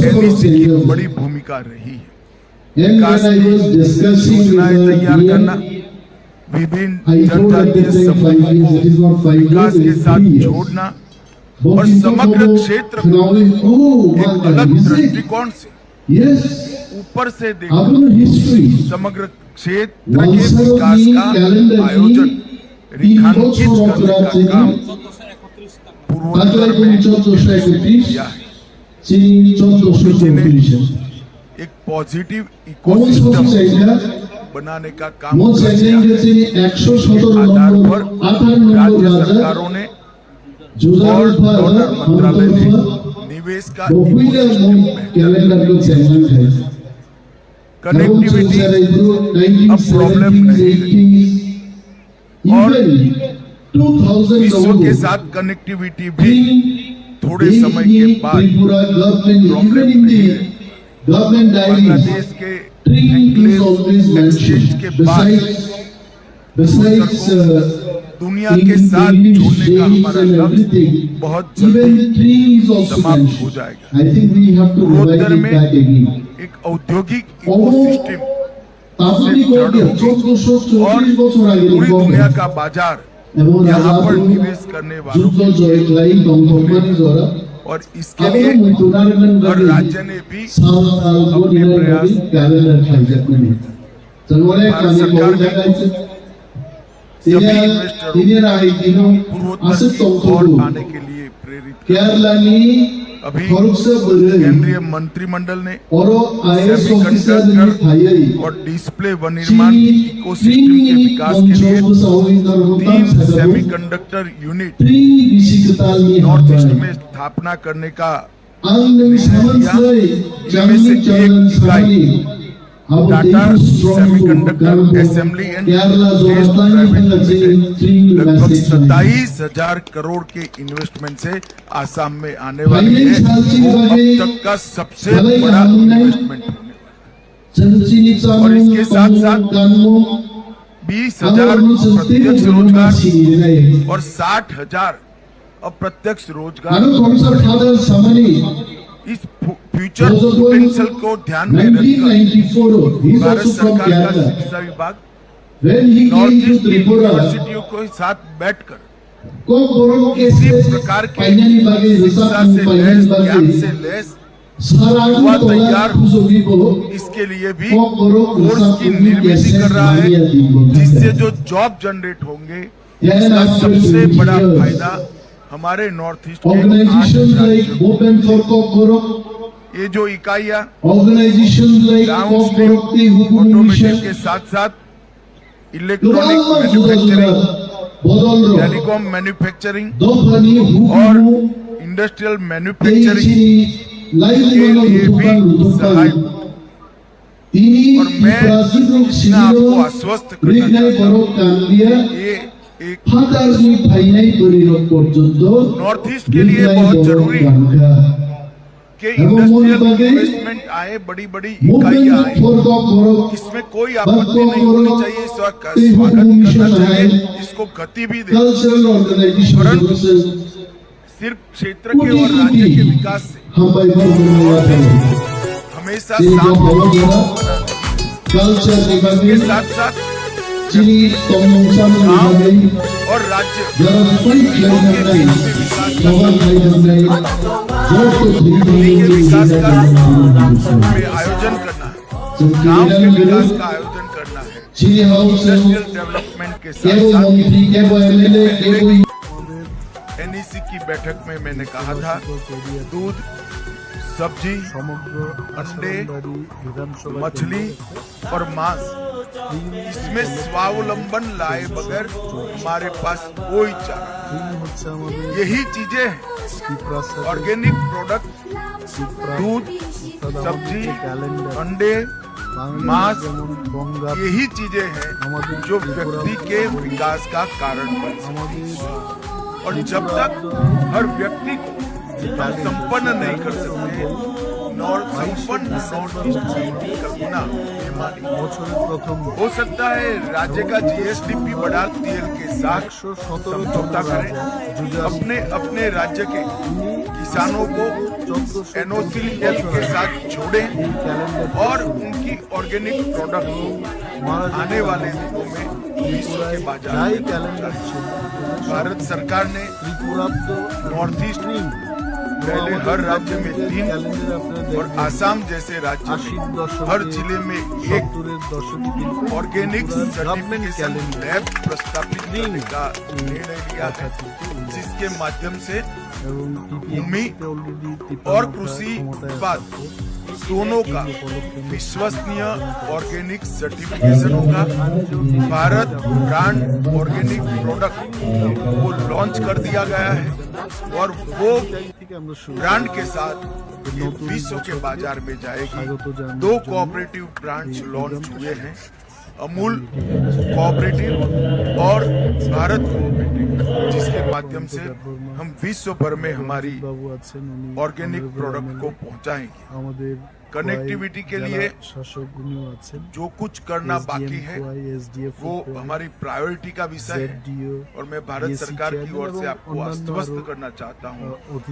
NEC की बड़ी भूमिका रही है। विकास की योजनाएं तैयार करना, विभिन्न जनजातीय समूहों को विकास के साथ जोड़ना और समग्र क्षेत्र को एक अलग दृष्टिकोण से ऊपर से देखना, समग्र क्षेत्र के विकास का आयोजन रेखांकित करने का काम पूर्वोत्तर में किया है। मोदी जी ने एक पॉजिटिव इकोसिस्टम बनाने का काम किया है। आधार पर राज्य सरकारों ने और डोनर मंत्रालय ने निवेश का इकोसिस्टम कनेक्टिविटी अब प्रॉब्लम नहीं रही और विश्व के साथ कनेक्टिविटी भी थोड़े समय के बाद प्रॉब्लम नहीं है। बांग्लादेश के एक्सचेंज के बाद दुनिया के साथ जोड़ने का हमारा लक्ष्य बहुत जल्दी समाप्त हो जाएगा। पूर्वोत्तर में एक औद्योगिक इकोसिस्टम से दृढ़ होगी और पूरी दुनिया का बाजार यहाँ पर निवेश करने वालों के लिए और इसके लिए हर राज्य ने भी अपने प्रयास भारत सरकार भी सभी इन्वेस्टरों पूर्वोत्तर की ओर आने के लिए प्रेरित अभी केंद्रीय मंत्रिमंडल ने सेमीकंडक्टर और डिस्प्ले विनिर्माण की इकोसिस्टम के विकास के लिए 3 सेमीकंडक्टर यूनिट नॉर्थ ईस्ट में स्थापना करने का निर्णय लिया। इनमें से एक इकाई Tata Semiconductor Assembly and Test Private Limited लगभग 27,000 करोड़ के इन्वेस्टमेंट से आसाम में आने वाली है। वो अब तक का सबसे बड़ा इन्वेस्टमेंट होने वाला है और इसके साथ साथ 20,000 प्रत्यक्ष रोजगार और 60,000 अप्रत्यक्ष रोजगार इस फ्यूचर पोटेंशियल को ध्यान में रखकर भारत सरकार का शिक्षा विभाग नॉर्थ ईस्ट यूनिवर्सिटियों के साथ बैठकर किसी प्रकार के शिक्षा से लैस ज्ञान से लैस युवा तैयार हो, इसके लिए भी कोर्स की निर्मित कर रहा है, जिससे जो जॉब जनरेट होंगे इसका सबसे बड़ा फायदा हमारे नॉर्थ ईस्ट के 8 राज्यों। ये जो इकाइयां ऑटोमेशन के साथ साथ इलेक्ट्रॉनिक मैन्युफैक्चरिंग, टेलीकॉम मैन्युफैक्चरिंग और इंडस्ट्रियल मैन्युफैक्चरिंग के लिए भी सहायक। और मैं इतना आपको आश्वस्त करना चाहता हूं, ये एक नॉर्थ ईस्ट के लिए बहुत जरूरी है कि इंडस्ट्रियल इन्वेस्टमेंट आए, बड़ी बड़ी इकाइयां आए, इसमें कोई आपत्ति नहीं होनी चाहिए, इसका स्वागत करना चाहिए, इसको गति भी दे। परंतु सिर्फ क्षेत्र के और राज्य के विकास से हमेशा के साथ साथ और राज्य विकास का आयोजन करना है, गांव के विकास का आयोजन करना है, इंडस्ट्रियल डेवलपमेंट के साथ एनईसी की बैठक में मैंने कहा था दूध, सब्जी, अंडे, मछली और मांस, इसमें स्वावलंबन लाए बगैर हमारे पास कोई चारा। यही चीजें हैं, ऑर्गेनिक प्रोडक्ट, दूध, सब्जी, अंडे, मांस, यही चीजें हैं जो व्यक्ति के विकास का कारण बनती हैं। और जब तक हर व्यक्ति को संपन्न नहीं कर सकते, संपन्न कल्पना हो सकता है राज्य का जीएसडीपी बढ़ा तेल के साथ समझौता करें, अपने राज्य के किसानों को NOCL के साथ जोड़ें और उनकी ऑर्गेनिक प्रोडक्ट को आने वाले दिनों में विश्व के बाजार में पहुंचाएं। भारत सरकार ने नॉर्थ ईस्ट पहले हर राज्य में 3 और आसाम जैसे राज्य में हर जिले में 1 ऑर्गेनिक सर्टिफिकेशन लैब प्रस्तावित करने का निर्णय लिया है, जिसके माध्यम से भूमि और कृषि उत्पाद दोनों का विश्वसनीय ऑर्गेनिक सर्टिफिकेशन होगा। भारत ब्रांड ऑर्गेनिक प्रोडक्ट वो लॉन्च कर दिया गया है और वो ब्रांड के साथ ये विश्व के बाजार में जाएगी। 2 कोऑपरेटिव ब्रांड्स लॉन्च हुए हैं, अमूल कोऑपरेटिव और भारत कोऑपरेटिव, जिसके माध्यम से हम विश्व भर में हमारी ऑर्गेनिक प्रोडक्ट को पहुंचाएंगे। कनेक्टिविटी के लिए जो कुछ करना बाकी है वो हमारी प्रायोरिटी का विषय है और मैं भारत सरकार की ओर से आपको आश्वस्त करना चाहता हूं कि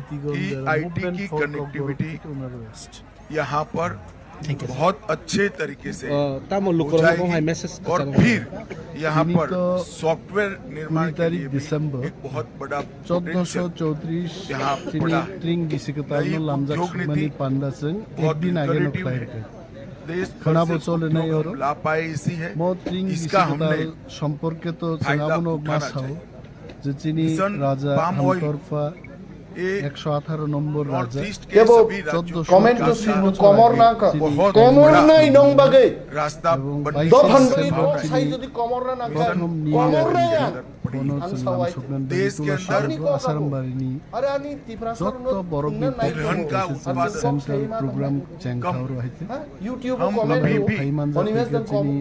IT की कनेक्टिविटी यहाँ पर बहुत अच्छे तरीके से हो जाएगी और फिर यहाँ पर सॉफ्टवेयर निर्माण के लिए भी एक बहुत बड़ा पोटेंशियल यहाँ पड़ा है। उद्योग नीति बहुत इनोवेटिव है, देश भर से ला पाए इसी है, इसका हमने फायदा उठाना चाहिए। मिशन पाम ऑयल 118 নম্বর রাজা कमेंट कमर ना का कमर ना इनों बगे रास्ता दो फंडली को साइज यदि कमर ना का कमर ना देश के अंदर आसारामबारिनि अरे आनी तिफ्रासर যত বড় तिलहन का उत्पादन सेंट्रल प्रोग्राम चेंखावर है यूट्यूब हम कमेंट अभी भी अनिमेश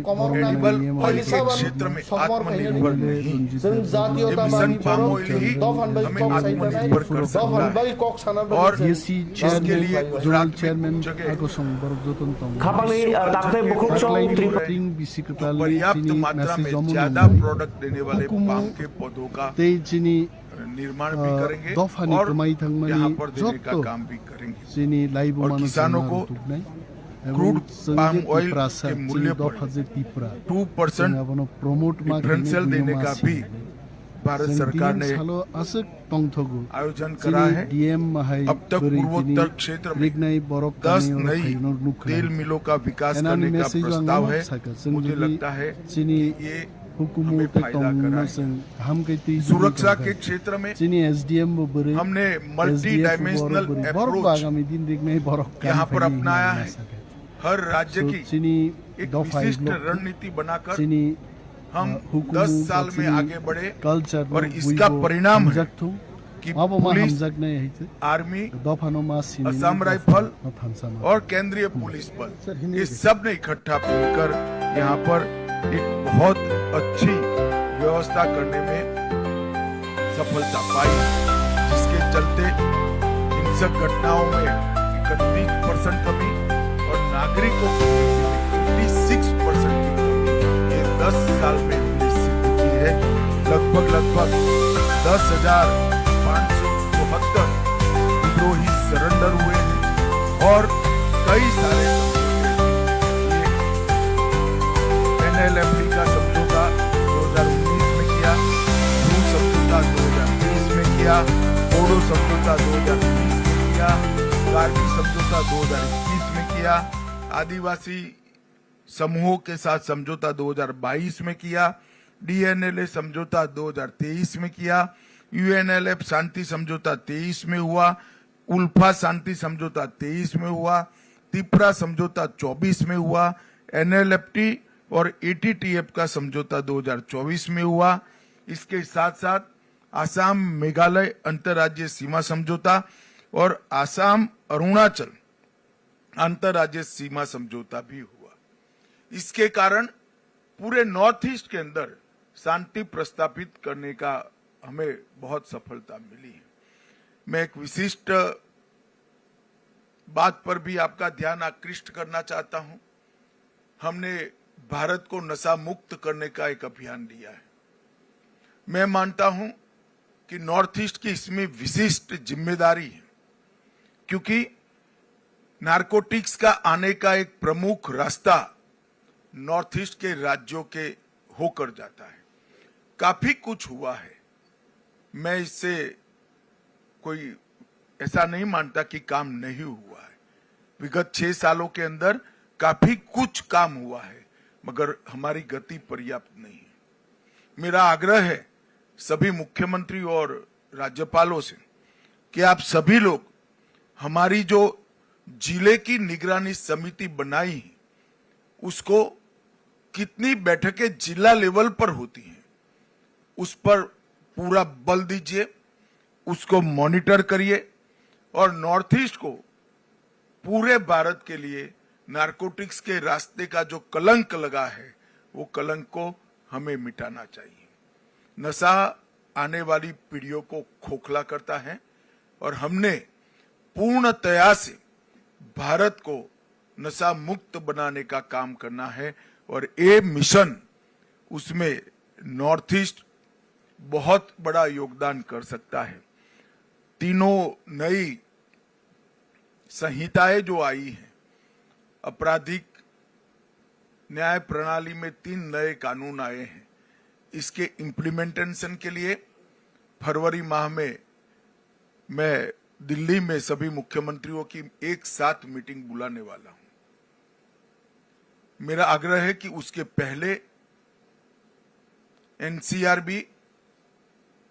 कमर ना एनिमल ऑयल के क्षेत्र में आत्मनिर्भर नहीं, जों जातीयतावादी मिशन पाम ऑयल ही दो फंडली हमें को आत्मनिर्भर कर सकता है और DSC इसके लिए चेयरमैन गुजरात चेयरमैन में जगह आगोसं बरजतन तंग खाबांनि दाख्लै बुकुमसं टिंग बिसिकताल पर्याप्त चिनी मात्रा मैसेज में ज्यादा प्रोडक्ट देने वाले पाम के पौधों का ते चिनी निर्माण भी करेंगे दफानि और कमाई थांगमानि यहाँ पर देने का जत्तो काम भी करेंगे चिनी लाइव और मानो किसानों को क्रूड पाम ऑयल के मूल्य पर 2% प्रमोट डिफरेंशियल देने का भी भारत सरकार ने आयोजन करा है। अब तक पूर्वोत्तर क्षेत्र में 10 नई तेल मिलों का विकास करने का प्रस्ताव है। मुझे लगता है ये हमें फायदा करा है। सुरक्षा के क्षेत्र में हमने मल्टी डायमेंशनल अप्रोच यहाँ पर अपनाया है। हर राज्य की एक विशिष्ट रणनीति बनाकर हम 10 साल में आगे बढ़े और इसका परिणाम है कि पुलिस, आर्मी, असम राइफल और केंद्रीय पुलिस बल ये सब ने इकट्ठा मिलकर यहाँ पर एक बहुत अच्छी व्यवस्था करने में सफलता पाई, जिसके चलते हिंसक घटनाओं में 31% कमी और नागरिकों की 56% की कमी ये 10 साल में हमने सिद्ध की है। लगभग 10,572 विद्रोही सरेंडर हुए हैं और कई सारे NLFD का समझौता 2019 में किया, ब्रू समझौता 2020 में किया, बोडो समझौता 2020 में किया, कारगिल समझौता 2021 में किया, आदिवासी समूहों के साथ समझौता 2022 में किया, DNLA समझौता 2023 में किया, UNLF शांति समझौता 23 में हुआ, उल्फा शांति समझौता 23 में हुआ, तिप्रा समझौता 24 में हुआ, NLFT और ATTF का समझौता 2024 में हुआ। इसके साथ साथ आसाम मेघालय अंतर्राज्यीय सीमा समझौता और आसाम अरुणाचल अंतर्राज्यीय सीमा समझौता भी हुआ। इसके कारण पूरे नॉर्थ ईस्ट के अंदर शांति प्रस्तापित करने का हमें बहुत सफलता मिली है। मैं एक विशिष्ट बात पर भी आपका ध्यान आकृष्ट करना चाहता हूं। हमने भारत को नशा मुक्त करने का एक अभियान लिया है। मैं मानता हूं कि नॉर्थ ईस्ट की इसमें विशिष्ट जिम्मेदारी है, क्योंकि नारकोटिक्स का आने का एक प्रमुख रास्ता नॉर्थ ईस्ट के राज्यों के होकर जाता है। काफी कुछ हुआ है, मैं इससे कोई ऐसा नहीं मानता कि काम नहीं हुआ है। विगत 6 सालों के अंदर काफी कुछ काम हुआ है, मगर हमारी गति पर्याप्त नहीं है। मेरा आग्रह है सभी मुख्यमंत्री और राज्यपालों से कि आप सभी लोग हमारी जो जिले की निगरानी समिति बनाई है उसको कितनी बैठकें जिला लेवल पर होती हैं उस पर पूरा बल दीजिए, उसको मॉनिटर करिए और नॉर्थ ईस्ट को पूरे भारत के लिए नारकोटिक्स के रास्ते का जो कलंक लगा है वो कलंक को हमें मिटाना चाहिए। नशा आने वाली पीढ़ियों को खोखला करता है और हमने पूर्णतया से भारत को नशा मुक्त बनाने का काम करना है और ये मिशन उसमें नॉर्थ ईस्ट बहुत बड़ा योगदान कर सकता है। तीनों नई संहिताएं जो आई हैं, आपराधिक न्याय प्रणाली में 3 नए कानून आए हैं। इसके इम्प्लीमेंटेशन के लिए फरवरी माह में मैं दिल्ली में सभी मुख्यमंत्रियों की एक साथ मीटिंग बुलाने वाला हूं। मेरा आग्रह है कि उसके पहले एनसीआरबी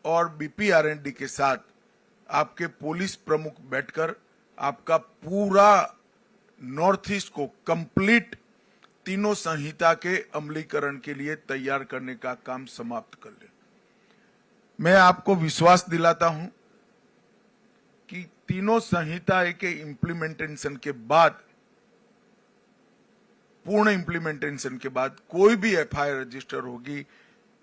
और बीपीआरएनडी के साथ आपके पुलिस प्रमुख बैठकर आपका पूरा नॉर्थ ईस्ट को कंप्लीट तीनों संहिता के अमलीकरण के लिए तैयार करने का काम समाप्त कर ले। मैं आपको विश्वास दिलाता हूं कि तीनों संहिता के इम्प्लीमेंटेशन के बाद, पूर्ण इम्प्लीमेंटेशन के बाद कोई भी एफआईआर रजिस्टर होगी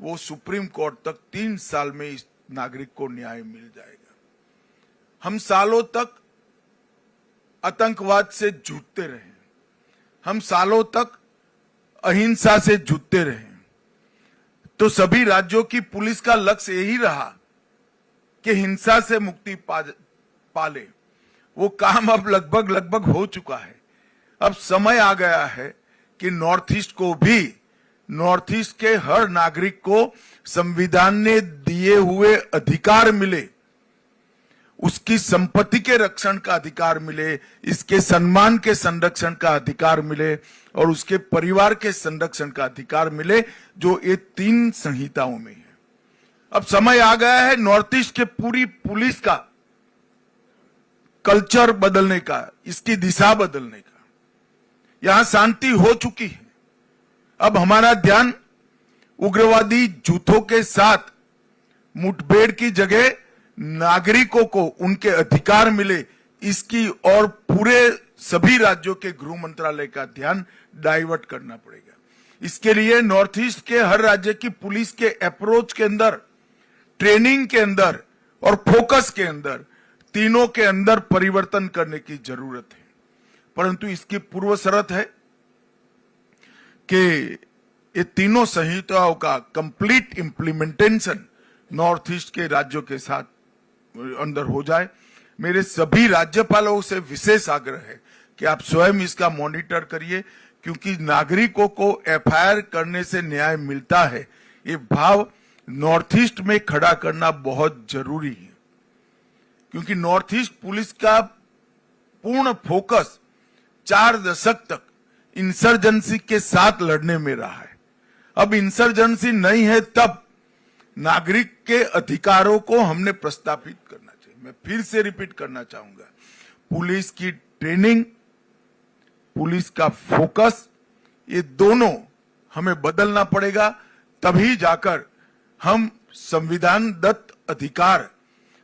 वो सुप्रीम कोर्ट तक 3 साल में इस नागरिक को न्याय मिल जाएगा। हम सालों तक आतंकवाद से जूझते रहे, हम सालों तक अहिंसा से जूझते रहे, तो सभी राज्यों की पुलिस का लक्ष्य यही रहा कि हिंसा से मुक्ति पाले। वो काम अब लगभग हो चुका है। अब समय आ गया है कि नॉर्थ ईस्ट को भी, नॉर्थ ईस्ट के हर नागरिक को संविधान ने दिए हुए अधिकार मिले, उसकी संपत्ति के रक्षण का अधिकार मिले, इसके सम्मान के संरक्षण का अधिकार मिले और उसके परिवार के संरक्षण का अधिकार मिले, जो ये 3 संहिताओं में है। अब समय आ गया है नॉर्थ ईस्ट के पूरी पुलिस का कल्चर बदलने का, इसकी दिशा बदलने का। यहां शांति हो चुकी है, अब हमारा ध्यान उग्रवादी जुथों के साथ मुठभेड़ की जगह नागरिकों को उनके अधिकार मिले, इसकी और पूरे सभी राज्यों के गृह मंत्रालय का ध्यान डाइवर्ट करना पड़ेगा। इसके लिए नॉर्थ ईस्ट के हर राज्य की पुलिस के अप्रोच के अंदर, ट्रेनिंग के अंदर और फोकस के अंदर, तीनों के अंदर परिवर्तन करने की जरूरत है। परंतु इसकी पूर्व शर्त है कि ये तीनों संहिताओं का कंप्लीट इंप्लीमेंटेशन नॉर्थ ईस्ट के राज्यों के साथ अंदर हो जाए। मेरे सभी राज्यपालों से विशेष आग्रह है कि आप स्वयं इसका मॉनिटर करिए, क्योंकि नागरिकों को एफआईआर करने से न्याय मिलता है, ये भाव नॉर्थ ईस्ट में खड़ा करना बहुत जरूरी है। क्योंकि नॉर्थ ईस्ट पुलिस का पूर्ण फोकस 4 दशक तक इंसर्जेंसी के साथ लड़ने में रहा है। अब इंसर्जेंसी नहीं है, तब नागरिक के अधिकारों को हमने प्रस्तापित करना चाहिए। मैं फिर से रिपीट करना चाहूंगा, पुलिस की ट्रेनिंग, पुलिस का फोकस, ये दोनों हमें बदलना पड़ेगा, तभी जाकर हम संविधान दत्त अधिकार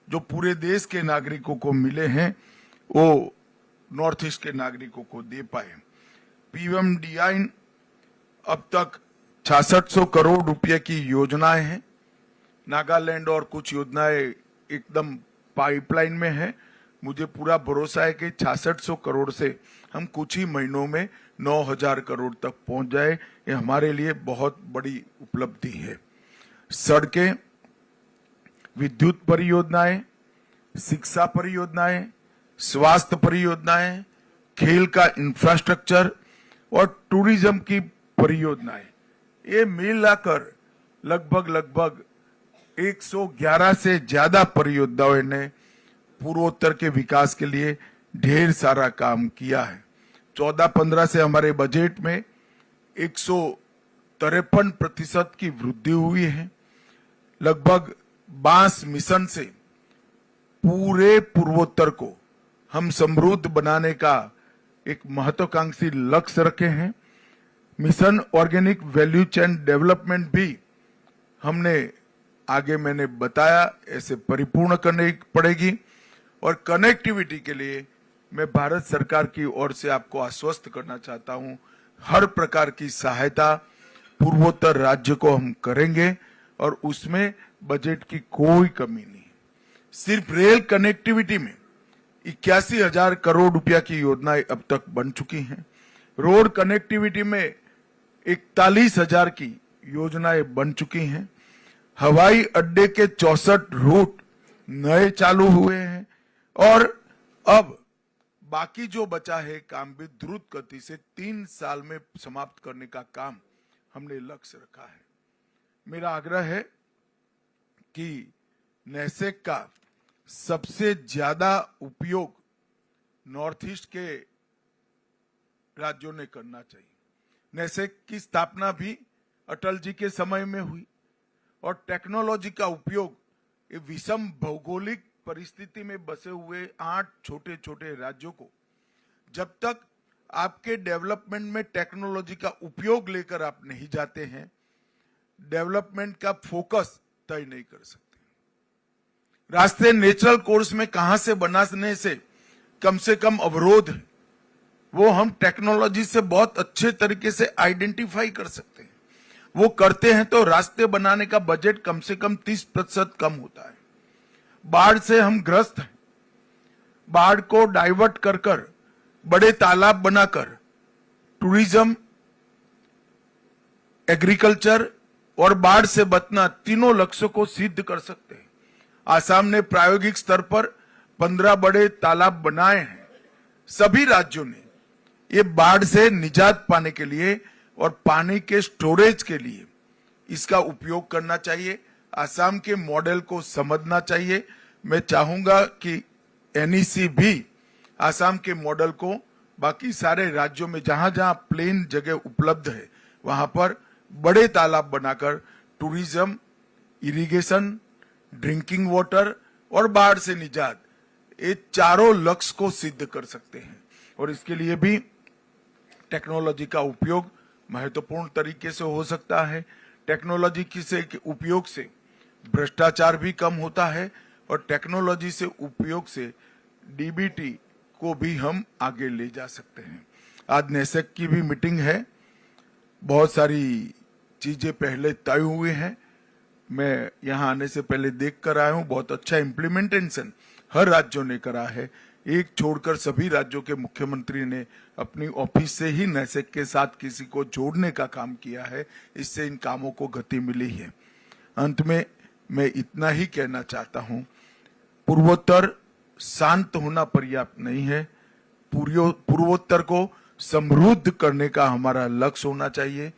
जो पूरे देश के नागरिकों को मिले हैं वो नॉर्थ ईस्ट के नागरिकों को दे पाए। पीएमडीआई अब तक 6600 करोड़ रुपए की योजनाएं हैं। नागालैंड और कुछ योजनाएं एकदम पाइपलाइन में है। मुझे पूरा भरोसा है कि 6600 करोड़ से हम कुछ ही महीनों में 9000 करोड़ तक पहुंच जाए। ये हमारे लिए बहुत बड़ी उपलब्धि है। सड़कें, विद्युत परियोजनाएं, शिक्षा परियोजनाएं, स्वास्थ्य परियोजनाएं, खेल का इंफ्रास्ट्रक्चर और टूरिज्म की परियोजनाएं, ये मिलाकर लगभग 111 से ज्यादा परियोजनाओं ने पूर्वोत्तर के विकास के लिए ढेर सारा काम किया है। 14-15 से हमारे बजट में 153% की वृद्धि हुई है। लगभग 22 मिशन से पूरे पूर्वोत्तर को हम समृद्ध बनाने का एक महत्वाकांक्षी लक्ष्य रखे हैं। Mission organic value chain development भी हमने आगे मैंने बताया ऐसे परिपूर्ण करनी पड़ेगी। और कनेक्टिविटी के लिए मैं भारत सरकार की ओर से आपको आश्वस्त करना चाहता हूं, हर प्रकार की सहायता पूर्वोत्तर राज्य को हम करेंगे और उसमें बजट की कोई कमी नहीं। सिर्फ रेल कनेक्टिविटी में 81,000 करोड़ रुपया की योजनाएं अब तक बन चुकी हैं। रोड कनेक्टिविटी में 41,000 की योजनाएं बन चुकी हैं। हवाई अड्डे के 64 रूट नए चालू हुए हैं और अब बाकी जो बचा है काम भी द्रुत गति से 3 साल में समाप्त करने का काम हमने लक्ष्य रखा है। मेरा आग्रह है कि नेसेक का सबसे ज्यादा उपयोग नॉर्थ ईस्ट के राज्यों ने करना चाहिए। नेसेक की स्थापना भी अटल जी के समय में हुई और टेक्नोलॉजी का उपयोग ये विषम भौगोलिक परिस्थिति में बसे हुए 8 छोटे छोटे राज्यों को जब तक आपके डेवलपमेंट में टेक्नोलॉजी का उपयोग लेकर आप नहीं जाते हैं, डेवलपमेंट का फोकस तय नहीं कर सकते। रास्ते नेचुरल कोर्स में कहां से बनाने से कम अवरोध है, वो हम टेक्नोलॉजी से बहुत अच्छे तरीके से आइडेंटिफाई कर सकते हैं। वो करते हैं तो रास्ते बनाने का बजट कम से कम 30% कम होता है। बाढ़ से हम ग्रस्त हैं, बाढ़ को डाइवर्ट कर बड़े तालाब बनाकर टूरिज्म, एग्रीकल्चर और बाढ़ से बचना तीनों लक्ष्यों को सिद्ध कर सकते हैं। आसाम ने प्रायोगिक स्तर पर 15 बड़े तालाब बनाए हैं। सभी राज्यों ने ये बाढ़ से निजात पाने के लिए और पानी के स्टोरेज के लिए इसका उपयोग करना चाहिए। आसाम के मॉडल को समझना चाहिए। मैं चाहूंगा कि एनईसी भी आसाम के मॉडल को बाकी सारे राज्यों में जहां जहां प्लेन जगह उपलब्ध है वहां पर बड़े तालाब बनाकर टूरिज्म, इरिगेशन, ड्रिंकिंग वाटर और बाढ़ से निजात, ये चारों लक्ष्य को सिद्ध कर सकते हैं। और इसके लिए भी टेक्नोलॉजी का उपयोग महत्वपूर्ण तरीके से हो सकता है। टेक्नोलॉजी के उपयोग से भ्रष्टाचार भी कम होता है और टेक्नोलॉजी से उपयोग से डीबीटी को भी हम आगे ले जा सकते हैं। आज नेसेक की भी मीटिंग है, बहुत सारी चीजें पहले तय हुई हैं। मैं यहाँ आने से पहले देख कर आया हूँ, बहुत अच्छा इम्प्लीमेंटेशन हर राज्यों ने करा है। एक छोड़कर सभी राज्यों के मुख्यमंत्री ने अपनी ऑफिस से ही नेसेक के साथ किसी को जोड़ने का काम किया है। इससे इन कामों को गति मिली है। अंत में मैं इतना ही कहना चाहता हूं, पूर्वोत्तर शांत होना पर्याप्त नहीं है। पूर्वोत्तर को समृद्ध करने का हमारा लक्ष्य होना चाहिए।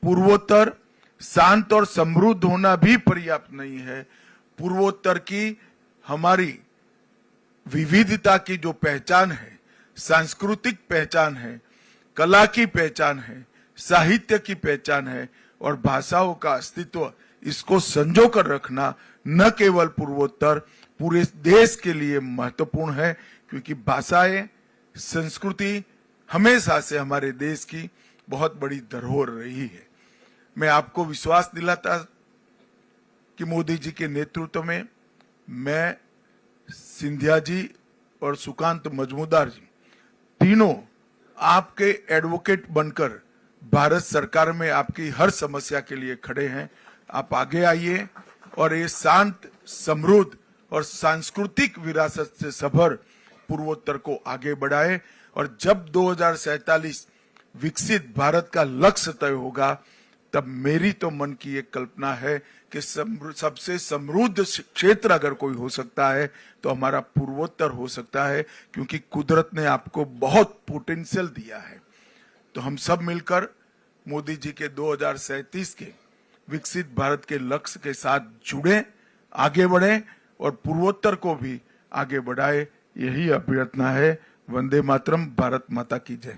पूर्वोत्तर शांत और समृद्ध होना भी पर्याप्त नहीं है। पूर्वोत्तर की हमारी विविधता की जो पहचान है, सांस्कृतिक पहचान है, कला की पहचान है, साहित्य की पहचान है और भाषाओं का अस्तित्व, इसको संजो कर रखना न केवल पूर्वोत्तर, पूरे देश के लिए महत्वपूर्ण है। क्योंकि भाषाएं, संस्कृति हमेशा से हमारे देश की बहुत बड़ी धरोहर रही है। मैं आपको विश्वास दिलाता कि मोदी जी के नेतृत्व में मैं, सिंधिया जी और सुकांत मजमूदार जी तीनों आपके एडवोकेट बनकर भारत सरकार में आपकी हर समस्या के लिए खड़े हैं। आप आगे आइए और ये शांत, समृद्ध और सांस्कृतिक विरासत से सभर पूर्वोत्तर को आगे बढ़ाए। और जब 2047 विकसित भारत का लक्ष्य तय होगा, तब मेरी तो मन की एक कल्पना है कि सबसे समृद्ध क्षेत्र अगर कोई हो सकता है तो हमारा पूर्वोत्तर हो सकता है, क्योंकि कुदरत ने आपको बहुत पोटेंशियल दिया है। तो हम सब मिलकर मोदी जी के 2037 के विकसित भारत के लक्ष्य के साथ जुड़े, आगे बढ़े और पूर्वोत्तर को भी आगे बढ़ाए, यही अभ्यर्थना है। वंदे मातरम, भारत माता की जय।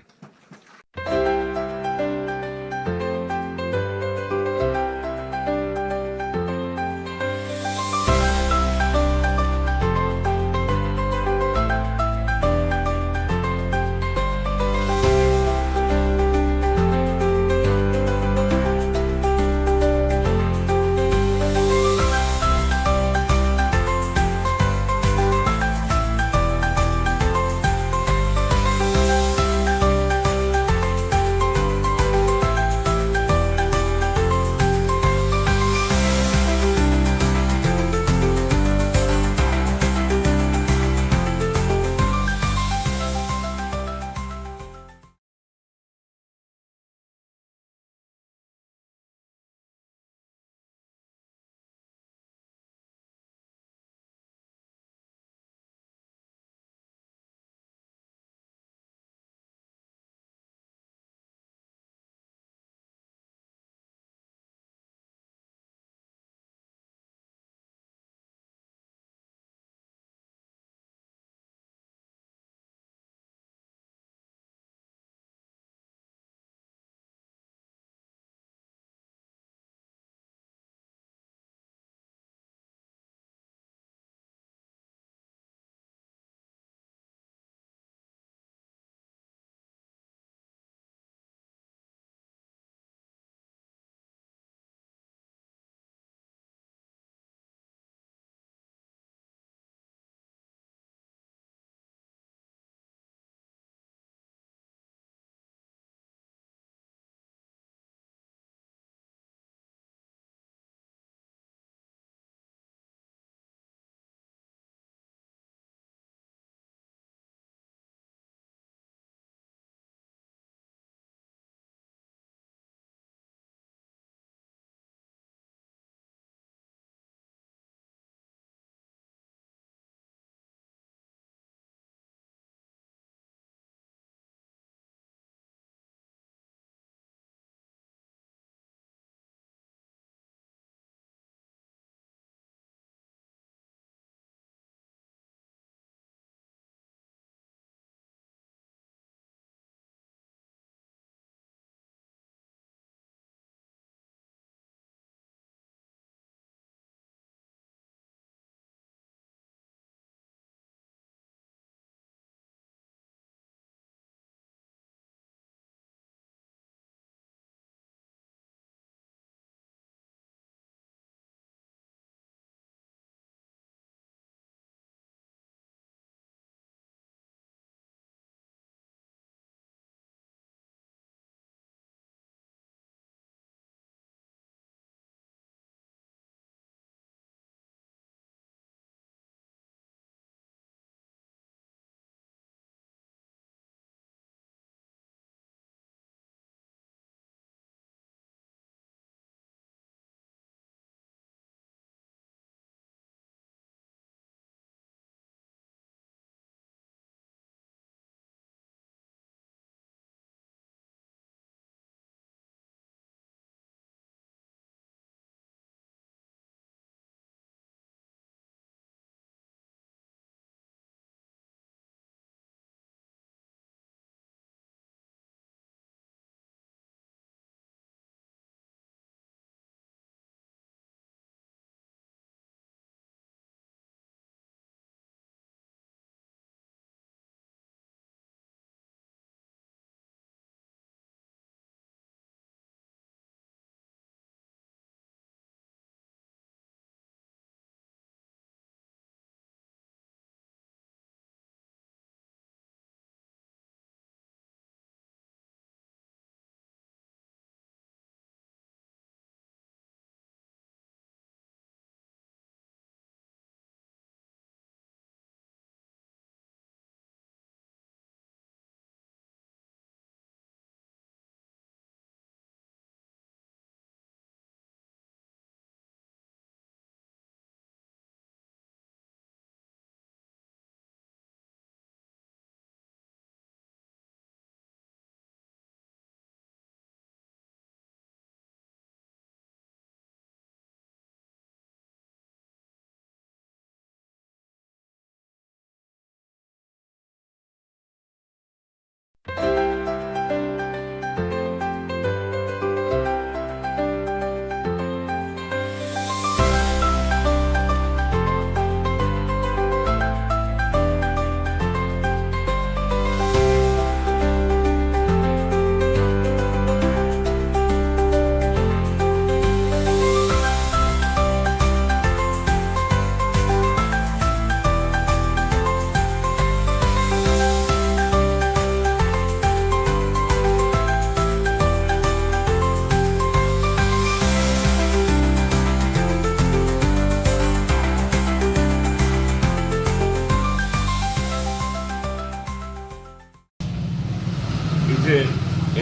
যে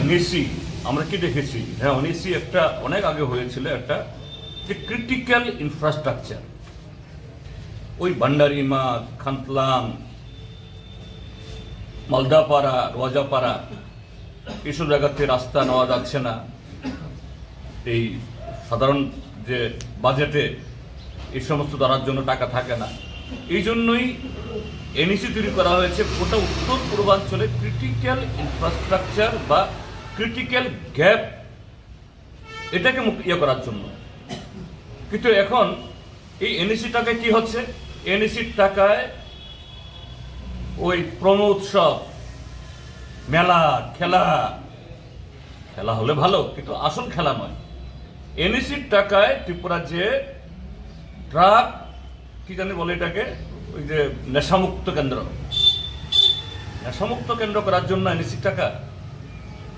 এনএসি আমরা কি দেখেছি, হ্যাঁ এনএসি একটা অনেক আগে হয়েছিল, একটা যে ক্রিটিক্যাল ইনফ্রাস্ট্রাকচার, ওই ভান্ডারিমা, খান্তলাং, মালদাপাড়া, রোয়াজাপাড়া এইসব জায়গাতে রাস্তা নেওয়া যাচ্ছে না। এই সাধারণ যে বাজেটে এই সমস্ত ধরার জন্য টাকা থাকে না, এই জন্যই এনইসি তৈরি করা হয়েছে গোটা উত্তর পূর্বাঞ্চলে ক্রিটিক্যাল ইনফ্রাস্ট্রাকচার বা ক্রিটিক্যাল গ্যাপ এটাকে ইয়ে করার জন্য। কিন্তু এখন এই এনইসি টাকায় কি হচ্ছে, এনইসির টাকায় ওই প্রম উৎসব, মেলা, খেলা খেলা হলে ভালো, কিন্তু আসল খেলা নয়। এনইসির টাকায় ত্রিপুরা যে ড্রাগ কি জানি বলে এটাকে, ওই যে নেশামুক্ত কেন্দ্র, নেশামুক্ত কেন্দ্র করার জন্য এনইসির টাকা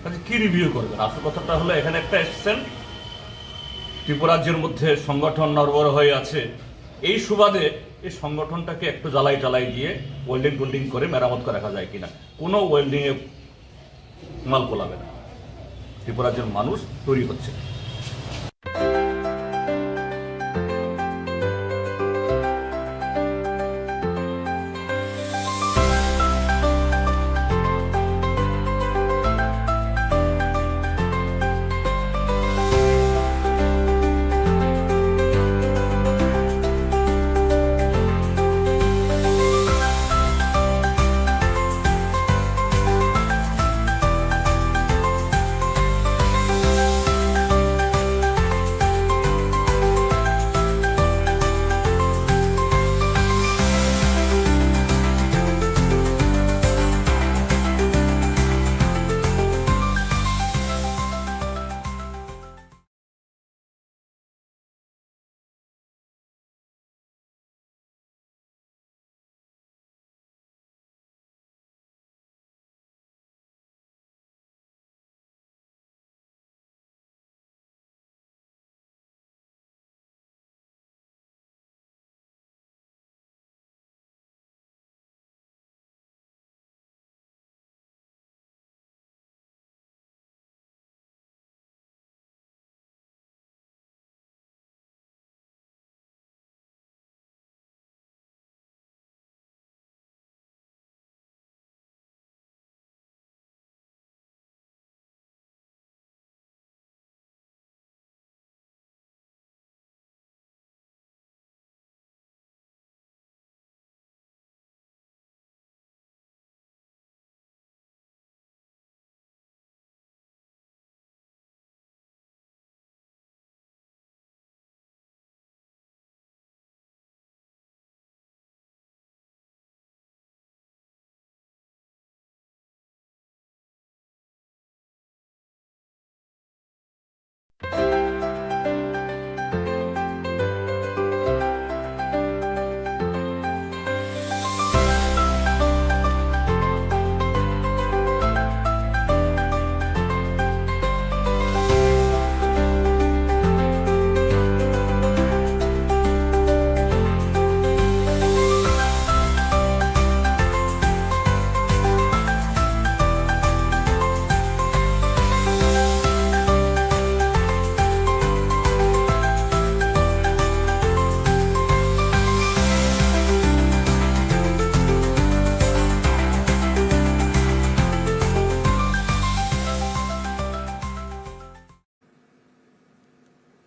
কাজে কি রিভিউ করবেন? আসল কথাটা হলো এখানে একটা এসছেন, ত্রিপুরা রাজ্যের মধ্যে সংগঠন নড়বড় হয়ে আছে, এই সুবাদে এই সংগঠনটাকে একটু জ্বালাই টালাই দিয়ে ওয়েল্ডিং টোল্ডিং করে মেরামত করে রাখা যায় কিনা। কোনো ওয়েল্ডিংয়ে মাল কোলাবে না, ত্রিপুরা রাজ্যের মানুষ তৈরি হচ্ছে।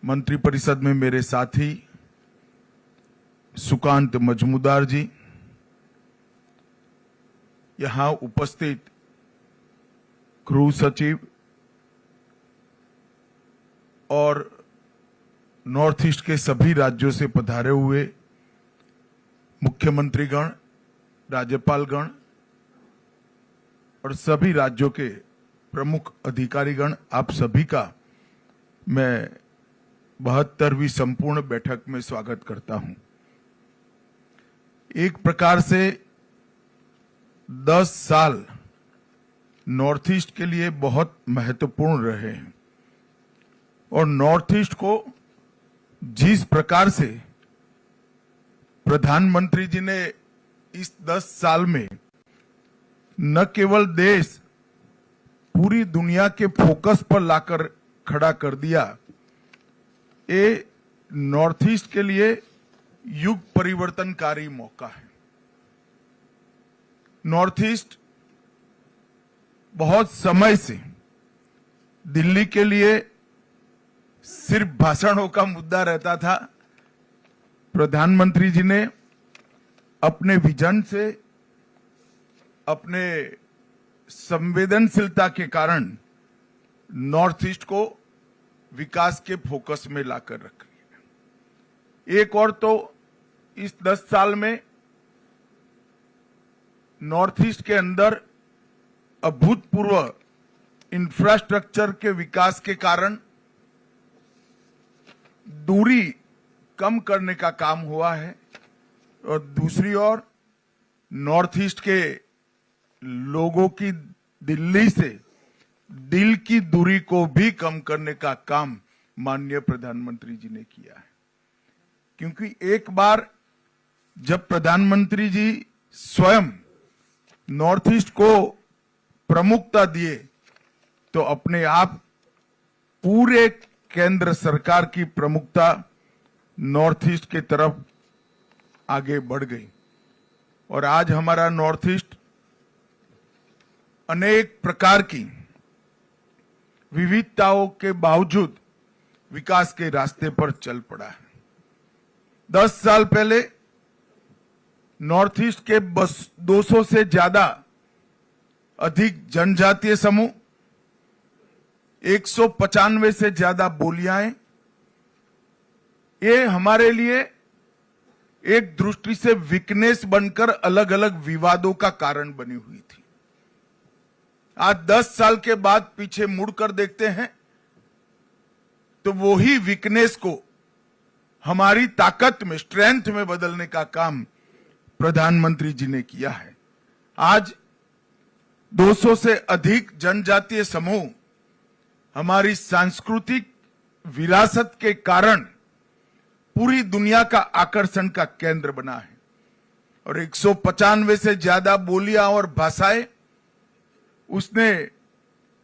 मंत्रिपरिषद में मेरे साथी सुकांत मजमूदार जी, यहां उपस्थित गृह सचिव और नॉर्थ ईस्ट के सभी राज्यों से पधारे हुए मुख्यमंत्रीगण, राज्यपालगण और सभी राज्यों के प्रमुख अधिकारीगण, आप सभी का मैं 72वीं संपूर्ण बैठक में स्वागत करता हूं। एक प्रकार से 10 साल नॉर्थ ईस्ट के लिए बहुत महत्वपूर्ण रहे हैं और नॉर्थ ईस्ट को जिस प्रकार से प्रधानमंत्री जी ने इस 10 साल में न केवल देश पूरी दुनिया के फोकस पर लाकर खड़ा कर दिया, ये नॉर्थ ईस्ट के लिए युग परिवर्तनकारी मौका है। नॉर्थ ईस्ट बहुत समय से दिल्ली के लिए सिर्फ भाषणों का मुद्दा रहता था। प्रधानमंत्री जी ने अपने विजन से, अपने संवेदनशीलता के कारण नॉर्थ ईस्ट को विकास के फोकस में लाकर रख लिया। एक और तो इस 10 साल में नॉर्थ ईस्ट के अंदर अभूतपूर्व इंफ्रास्ट्रक्चर के विकास के कारण दूरी कम करने का काम हुआ है, और दूसरी ओर नॉर्थ ईस्ट के लोगों की दिल्ली से दिल की दूरी को भी कम करने का काम माननीय प्रधानमंत्री जी ने किया है। क्योंकि एक बार जब प्रधानमंत्री जी स्वयं नॉर्थ ईस्ट को प्रमुखता दिए, तो अपने आप पूरे केंद्र सरकार की प्रमुखता नॉर्थ ईस्ट की तरफ आगे बढ़ गई, और आज हमारा नॉर्थ ईस्ट अनेक प्रकार की विविधताओं के बावजूद विकास के रास्ते पर चल पड़ा है। 10 साल पहले नॉर्थ ईस्ट के 200 से ज्यादा अधिक जनजातीय समूह, 195 से ज्यादा बोलियां, ये हमारे लिए एक दृष्टि से वीकनेस बनकर अलग अलग विवादों का कारण बनी हुई थी। आज 10 साल के बाद पीछे मुड़कर देखते हैं तो वही वीकनेस को हमारी ताकत में, स्ट्रेंथ में बदलने का काम प्रधानमंत्री जी ने किया है। आज 200 से अधिक जनजातीय समूह हमारी सांस्कृतिक विरासत के कारण पूरी दुनिया का आकर्षण का केंद्र बना है, और 195 से ज्यादा बोलियां और भाषाएं उसने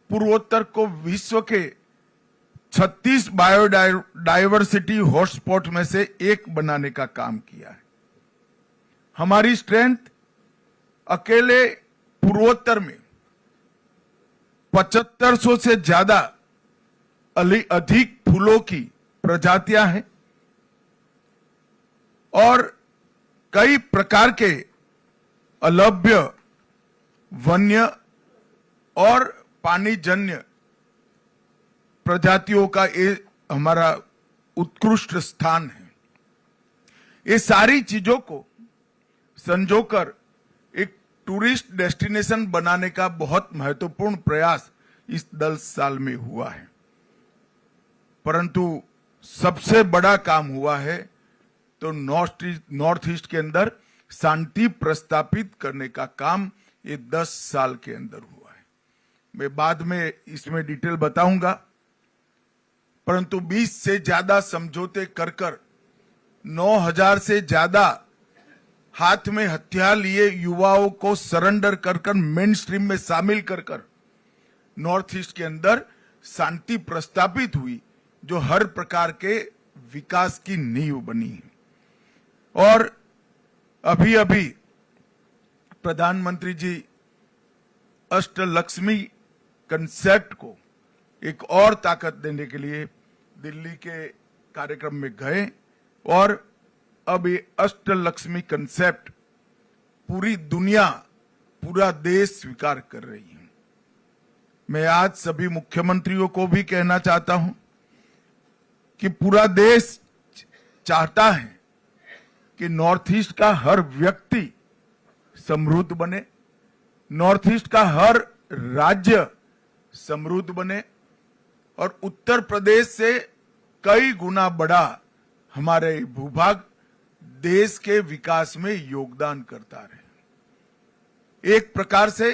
पूर्वोत्तर को विश्व के 36 बायोडायवर्सिटी हॉटस्पॉट में से एक बनाने का काम किया है। हमारी स्ट्रेंथ अकेले पूर्वोत्तर में 7500 से ज्यादा अधिक फूलों की प्रजातियां हैं, और कई प्रकार के अलभ्य, वन्य और पानीजन्य प्रजातियों का ये हमारा उत्कृष्ट स्थान है। ये सारी चीजों को संजोकर एक टूरिस्ट डेस्टिनेशन बनाने का बहुत महत्वपूर्ण प्रयास इस 10 साल में हुआ है। परंतु सबसे बड़ा काम हुआ है तो नॉर्थ ईस्ट के अंदर शांति प्रस्तापित करने का काम ये 10 साल के अंदर हुआ है। मैं बाद में इसमें डिटेल बताऊंगा, परंतु 20 से ज्यादा समझौते कर 9,000 से ज्यादा हाथ में हथियार लिए युवाओं को सरेंडर कर मेन स्ट्रीम में शामिल कर नॉर्थ ईस्ट के अंदर शांति प्रस्तापित हुई, जो हर प्रकार के विकास की नींव बनी है। और अभी अभी प्रधानमंत्री जी अष्टलक्ष्मी कंसेप्ट को एक और ताकत देने के लिए दिल्ली के कार्यक्रम में गए, और अब ये अष्टलक्ष्मी कंसेप्ट पूरी दुनिया, पूरा देश स्वीकार कर रही है। मैं आज सभी मुख्यमंत्रियों को भी कहना चाहता हूं कि पूरा देश चाहता है कि नॉर्थ ईस्ट का हर व्यक्ति समृद्ध बने, नॉर्थ ईस्ट का हर राज्य समृद्ध बने, और उत्तर प्रदेश से कई गुना बड़ा हमारे भूभाग देश के विकास में योगदान करता रहे। एक प्रकार से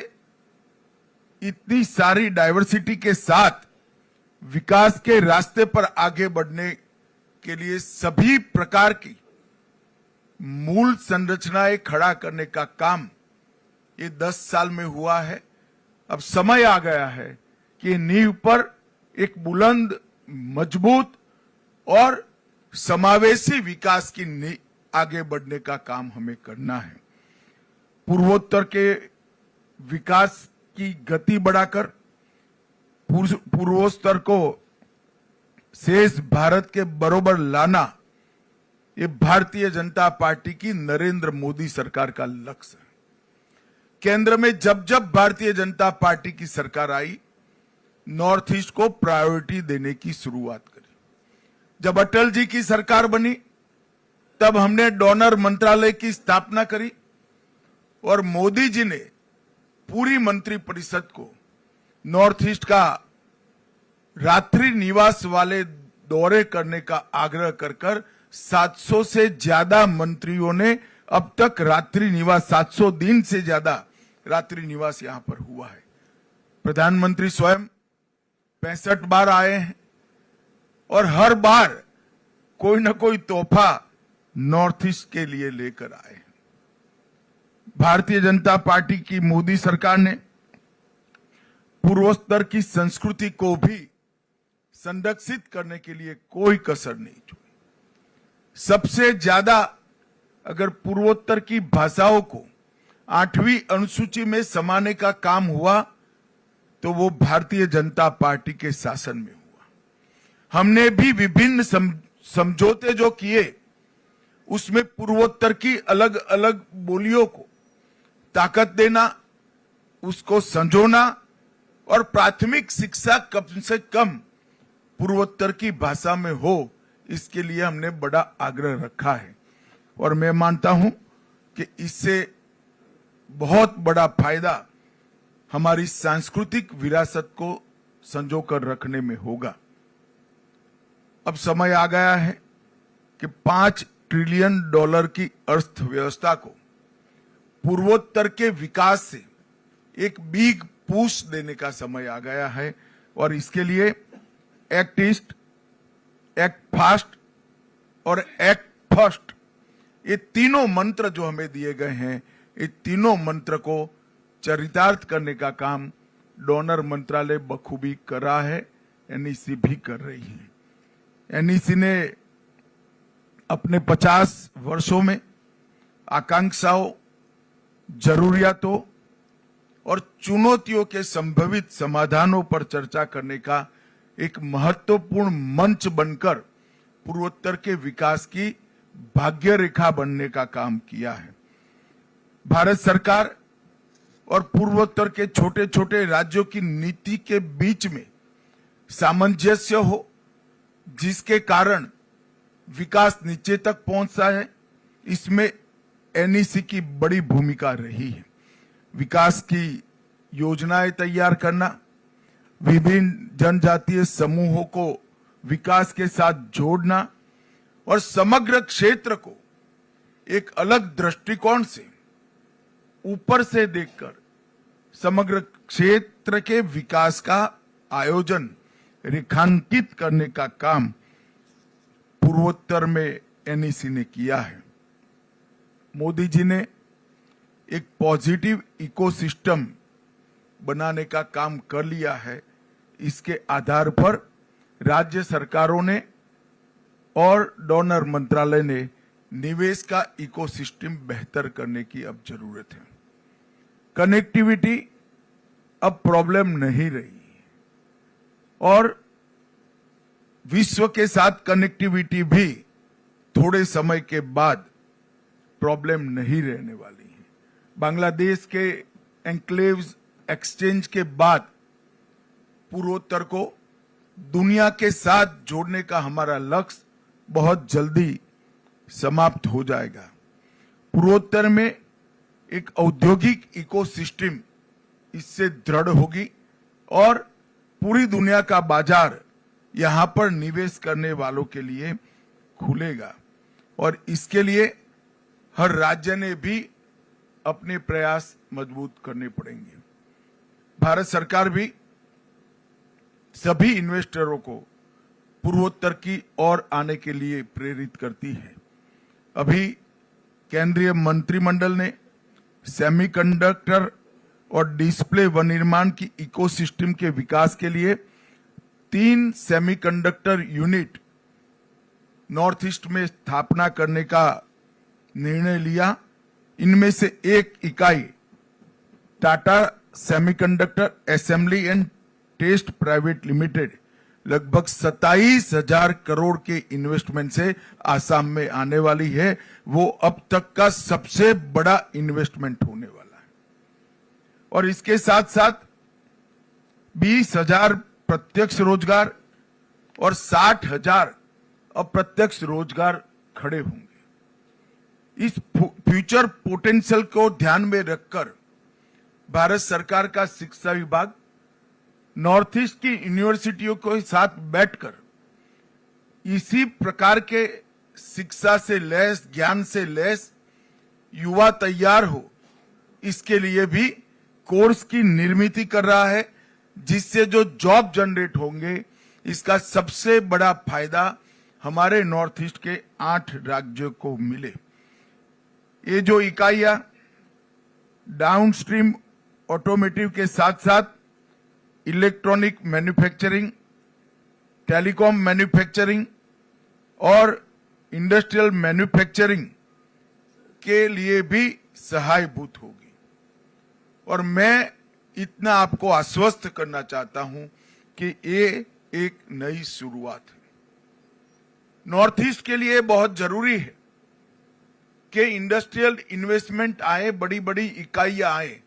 इतनी सारी डाइवर्सिटी के साथ विकास के रास्ते पर आगे बढ़ने के लिए सभी प्रकार की मूल संरचनाएं खड़ा करने का काम ये 10 साल में हुआ है। अब समय आ गया है की नींव पर एक बुलंद, मजबूत और समावेशी विकास की आगे बढ़ने का काम हमें करना है। पूर्वोत्तर के विकास की गति बढ़ाकर पूर्वोत्तर को शेष भारत के बरोबर लाना, ये भारतीय जनता पार्टी की नरेंद्र मोदी सरकार का लक्ष्य है। केंद्र में जब जब भारतीय जनता पार्टी की सरकार आई, नॉर्थ ईस्ट को प्रायोरिटी देने की शुरुआत करी। जब अटल जी की सरकार बनी, तब हमने डोनर मंत्रालय की स्थापना करी और मोदी जी ने पूरी मंत्रिपरिषद को नॉर्थ ईस्ट का रात्रि निवास वाले दौरे करने का आग्रह कर 700 से ज्यादा मंत्रियों ने अब तक रात्रि निवास, 700 दिन से ज्यादा रात्रि निवास यहां पर हुआ है। प्रधानमंत्री स्वयं 65 बार आए हैं और हर बार कोई ना कोई तोहफा नॉर्थ ईस्ट के लिए लेकर आए हैं। भारतीय जनता पार्टी की मोदी सरकार ने पूर्वोत्तर की संस्कृति को भी संरक्षित करने के लिए कोई कसर नहीं छोड़ी। सबसे ज्यादा अगर पूर्वोत्तर की भाषाओं को 8वीं अनुसूची में समाने का काम हुआ तो वो भारतीय जनता पार्टी के शासन में हुआ। हमने भी विभिन्न समझौते जो किए, उसमें पूर्वोत्तर की अलग अलग बोलियों को ताकत देना, उसको संजोना और प्राथमिक शिक्षा कम से कम पूर्वोत्तर की भाषा में हो, इसके लिए हमने बड़ा आग्रह रखा है। और मैं मानता हूं कि इससे बहुत बड़ा फायदा हमारी सांस्कृतिक विरासत को संजोकर रखने में होगा। अब समय आ गया है कि $5 ट्रिलियन की अर्थव्यवस्था को पूर्वोत्तर के विकास से एक बिग पुश देने का समय आ गया है और इसके लिए एक्ट ईस्ट, एक्ट फास्ट और एक्ट फर्स्ट, ये तीनों मंत्र जो हमें दिए गए हैं, ये तीनों मंत्र को चरितार्थ करने का काम डोनर मंत्रालय बखूबी कर रहा है, एनईसी भी कर रही है। एनईसी ने अपने 50 वर्षों में आकांक्षाओं, जरूरियातों और चुनौतियों के संभावित समाधानों पर चर्चा करने का एक महत्वपूर्ण मंच बनकर पूर्वोत्तर के विकास की भाग्य रेखा बनने का काम किया है। भारत सरकार और पूर्वोत्तर के छोटे छोटे राज्यों की नीति के बीच में सामंजस्य हो, जिसके कारण विकास नीचे तक पहुंचता है, इसमें एनईसी की बड़ी भूमिका रही है। विकास की योजनाएं तैयार करना, विभिन्न जनजातीय समूहों को विकास के साथ जोड़ना और समग्र क्षेत्र को एक अलग दृष्टिकोण से ऊपर से देखकर समग्र क्षेत्र के विकास का आयोजन, रेखांकित करने का काम पूर्वोत्तर में एनईसी ने किया है। मोदी जी ने एक पॉजिटिव इकोसिस्टम बनाने का काम कर लिया है। इसके आधार पर राज्य सरकारों ने और डोनर मंत्रालय ने निवेश का इकोसिस्टम बेहतर करने की अब जरूरत है। कनेक्टिविटी अब प्रॉब्लम नहीं रही और विश्व के साथ कनेक्टिविटी भी थोड़े समय के बाद प्रॉब्लम नहीं रहने वाली है। बांग्लादेश के एन्क्लेव्स एक्सचेंज के बाद पूर्वोत्तर को दुनिया के साथ जोड़ने का हमारा लक्ष्य बहुत जल्दी समाप्त हो जाएगा। पूर्वोत्तर में एक औद्योगिक इकोसिस्टम इससे दृढ़ होगी और पूरी दुनिया का बाजार यहां पर निवेश करने वालों के लिए खुलेगा और इसके लिए हर राज्य ने भी अपने प्रयास मजबूत करने पड़ेंगे। भारत सरकार भी सभी इन्वेस्टरों को पूर्वोत्तर की ओर आने के लिए प्रेरित करती है। अभी केंद्रीय मंत्रिमंडल ने सेमीकंडक्टर और डिस्प्ले विनिर्माण की इकोसिस्टम के विकास के लिए 3 सेमीकंडक्टर यूनिट नॉर्थ ईस्ट में स्थापना करने का निर्णय लिया। इनमें से एक इकाई Tata Semiconductor Assembly and Test Private Limited लगभग 27,000 करोड़ के इन्वेस्टमेंट से आसाम में आने वाली है। वो अब तक का सबसे बड़ा इन्वेस्टमेंट होने वाला है और इसके साथ साथ 20,000 प्रत्यक्ष रोजगार और 60,000 अप्रत्यक्ष रोजगार खड़े होंगे। इस फ्यूचर पोटेंशियल को ध्यान में रखकर भारत सरकार का शिक्षा विभाग नॉर्थ ईस्ट की यूनिवर्सिटियों के साथ बैठकर इसी प्रकार के शिक्षा से लैस, ज्ञान से लैस युवा तैयार हो, इसके लिए भी कोर्स की निर्मित कर रहा है, जिससे जो जॉब जनरेट होंगे इसका सबसे बड़ा फायदा हमारे नॉर्थ ईस्ट के 8 राज्यों को मिले। ये जो इकाइयां डाउनस्ट्रीम ऑटोमेटिव के साथ साथ इलेक्ट्रॉनिक मैन्युफैक्चरिंग, टेलीकॉम मैन्युफैक्चरिंग और इंडस्ट्रियल मैन्युफैक्चरिंग के लिए भी सहायभूत होगी। और मैं इतना आपको आश्वस्त करना चाहता हूं कि ये एक नई शुरुआत है। नॉर्थ ईस्ट के लिए बहुत जरूरी है कि इंडस्ट्रियल इन्वेस्टमेंट आए, बड़ी बड़ी इकाइयां आए,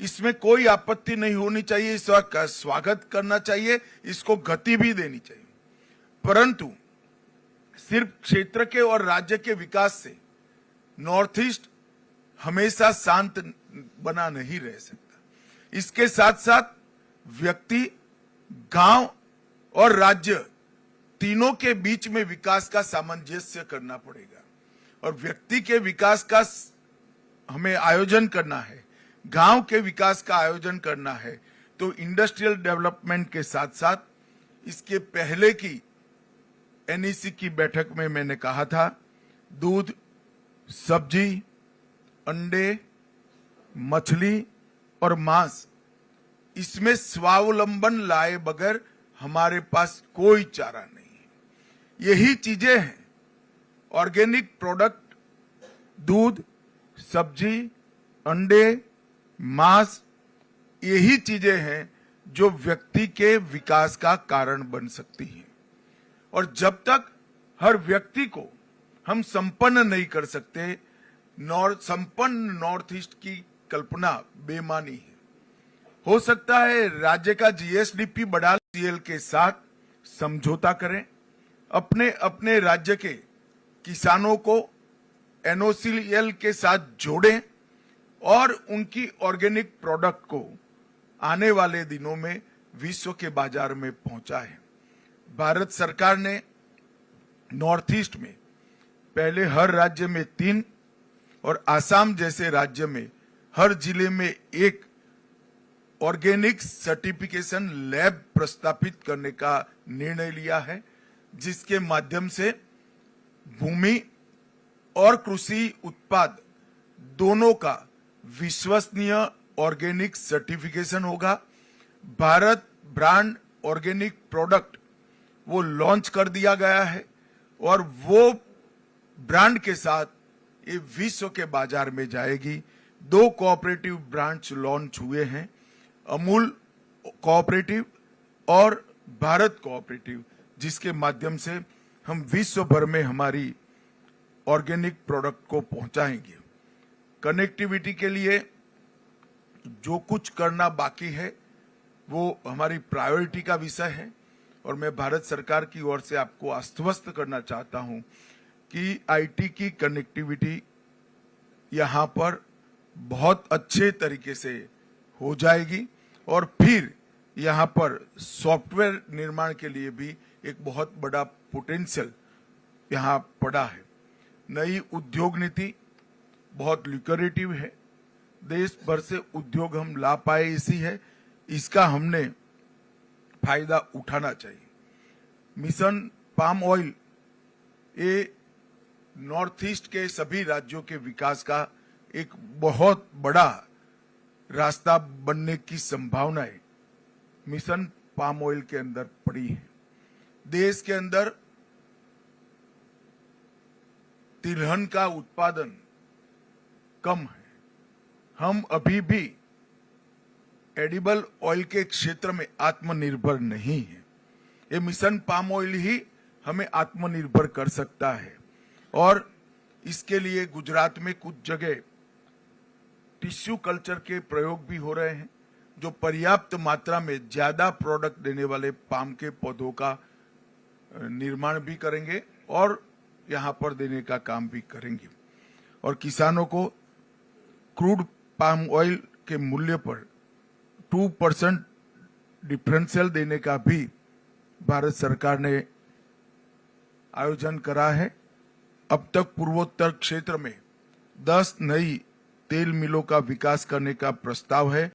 इसमें कोई आपत्ति नहीं होनी चाहिए, इसका स्वागत करना चाहिए, इसको गति भी देनी चाहिए। परंतु सिर्फ क्षेत्र के और राज्य के विकास से नॉर्थ ईस्ट हमेशा शांत बना नहीं रह सकता। इसके साथ साथ व्यक्ति, गांव और राज्य तीनों के बीच में विकास का सामंजस्य करना पड़ेगा और व्यक्ति के विकास का हमें आयोजन करना है, गांव के विकास का आयोजन करना है। तो इंडस्ट्रियल डेवलपमेंट के साथ साथ इसके पहले की एनईसी की बैठक में मैंने कहा था, दूध, सब्जी, अंडे, मछली और मांस, इसमें स्वावलंबन लाए बगैर हमारे पास कोई चारा नहीं है। यही चीजें हैं, ऑर्गेनिक प्रोडक्ट, दूध, सब्जी, अंडे, मांस, यही चीजें हैं जो व्यक्ति के विकास का कारण बन सकती हैं। और जब तक हर व्यक्ति को हम संपन्न नहीं कर सकते, संपन्न नॉर्थ ईस्ट की कल्पना बेमानी है। हो सकता है राज्य का जीएसडीपी बढ़ा, सीएल के साथ समझौता करें, अपने अपने राज्य के किसानों को एनओसीएल के साथ जोड़ें और उनकी ऑर्गेनिक प्रोडक्ट को आने वाले दिनों में विश्व के बाजार में पहुंचाएं। भारत सरकार ने नॉर्थ ईस्ट में पहले हर राज्य में 3 और आसाम जैसे राज्य में हर जिले में 1 ऑर्गेनिक सर्टिफिकेशन लैब प्रस्तापित करने का निर्णय लिया है, जिसके माध्यम से भूमि और कृषि उत्पाद दोनों का विश्वसनीय ऑर्गेनिक सर्टिफिकेशन होगा। भारत ब्रांड ऑर्गेनिक प्रोडक्ट वो लॉन्च कर दिया गया है और वो ब्रांड के साथ ये विश्व के बाजार में जाएगी। 2 कोऑपरेटिव ब्रांड्स लॉन्च हुए हैं, अमूल कोऑपरेटिव और भारत कोऑपरेटिव, जिसके माध्यम से हम विश्व भर में हमारी ऑर्गेनिक प्रोडक्ट को पहुंचाएंगे। कनेक्टिविटी के लिए जो कुछ करना बाकी है वो हमारी प्रायोरिटी का विषय है और मैं भारत सरकार की ओर से आपको आश्वस्त करना चाहता हूं कि आईटी की कनेक्टिविटी यहां पर बहुत अच्छे तरीके से हो जाएगी और फिर यहां पर सॉफ्टवेयर निर्माण के लिए भी एक बहुत बड़ा पोटेंशियल यहां पड़ा है। नई उद्योग नीति बहुत लुक्रेटिव है, देश भर से उद्योग हम ला पाए इसी है, इसका हमने फायदा उठाना चाहिए। मिशन पाम ऑयल ये नॉर्थ ईस्ट के सभी राज्यों के विकास का एक बहुत बड़ा रास्ता बनने की संभावनाएं मिशन पाम ऑयल के अंदर पड़ी है। देश के अंदर तिलहन का उत्पादन कम है। हम अभी भी एडिबल ऑयल के क्षेत्र में आत्मनिर्भर नहीं है। ये मिशन पाम ऑयल ही हमें आत्मनिर्भर कर सकता है और इसके लिए गुजरात में कुछ जगह टिश्यू कल्चर के प्रयोग भी हो रहे हैं, जो पर्याप्त मात्रा में ज्यादा प्रोडक्ट देने वाले पाम के पौधों का निर्माण भी करेंगे और यहां पर देने का काम भी करेंगे। और किसानों को क्रूड पाम ऑयल के मूल्य पर 2% डिफरेंशियल देने का भी भारत सरकार ने आयोजन करा है। अब तक पूर्वोत्तर क्षेत्र में 10 नई तेल मिलों का विकास करने का प्रस्ताव है।